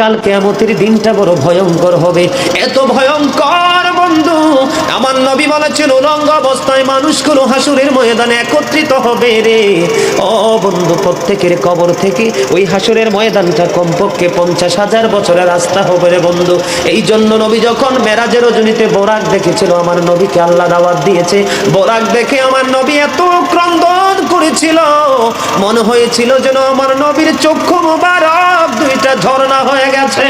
কাল কিয়ামতের দিনটা বড় ভয়ঙ্কর হবে, এত ভয়ঙ্কর বন্ধু। আমার নবী বলেছেন উলঙ্গ অবস্থায় মানুষগুলো হাসুরের ময়দানে একত্রিত হবে রে। ও বন্ধু, প্রত্যেকের কবর থেকে ওই হাসুরের ময়দানটা কমপক্ষে 50,000 বছরের রাস্তা হবে রে বন্ধু। এই জন্য নবী যখন মেরাজের রজনীতে বোরাক দেখেছিল, আমার নবীকে আল্লাহ দাওয়াত দিয়েছে, বোরাক দেখে আমার নবী এত ক্রন্দন করেছিল, মনে হয়েছিল যেন আমার নবীর চক্ষু মুবারক দুইটা ঝর্ণা হয়ে গেছে।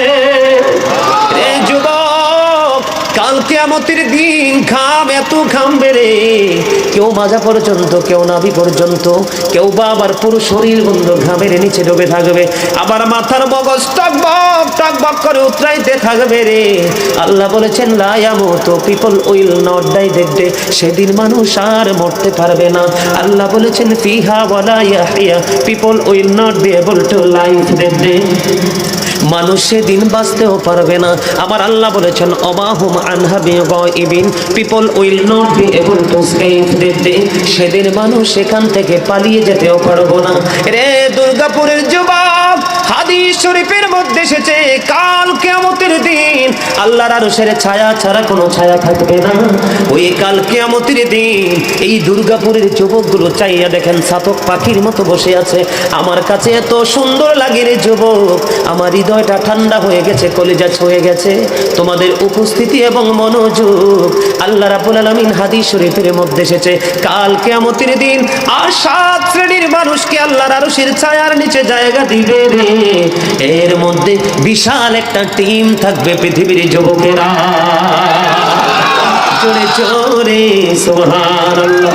রে যুবক, কাল কিয়ামতের দিন ঘাম এত ঘামবে রে, কেউ মাজা পর্যন্ত, কেউ নাভি পর্যন্ত, কেউ বা আবার পুরো শরীর বন্ধু ঘামের নিচে ডুবে থাকবে, আবার মাথার মগজ টকবক টকবক করে উতরাইতে থাকবে রে। আল্লাহ বলেছেন লা ইয়ামুতু, people will not die that day, সেদিন মানুষ আর মরতে পারবে না। আল্লাহ বলেছেন ফিহা ওয়ালা ইয়াহইয়া, people will not be able to live that day, মানুষ সেদিন বাঁচতেও পারবে না। আমার আল্লাহ বলেছেন অমাহুম আনহা বিগাইবিন, people will not be able to escape that day, সেদিন মানুষ সেখান থেকে পালিয়ে যেতেও পারবো না। রে দুর্গাপুরের যুবক, হাদিস শরীফের মধ্যে এসেছে কাল কিয়ামতের দিন আল্লাহর আরশের ছায়া ছাড়া কোনো ছায়া থাকবে না। ওই কাল কিয়ামতের দিন এই দুর্গাপুরের যুবকগুলো চাইয়া দেখেন চাতক পাখির মতো বসে আছে। আমার কাছে এত সুন্দর লাগে রে যুবক, আমার হৃদয়টা ঠান্ডা হয়ে গেছে, কলিজা ছুঁয়ে গেছে তোমাদের উপস্থিতি এবং মনোযোগ। আল্লাহ রাব্বুল আলামিন হাদিস শরীফের মধ্যে এসেছে কাল কিয়ামতের দিন আর 7 শ্রেণীর মানুষকে আল্লাহর আরশের ছায়ার নিচে জায়গা দিবে রে। এর মধ্যে বিশাল একটা টিম থাকবে পৃথিবীর যুবকেরা। জোরে জোরে সুবহানাল্লাহ।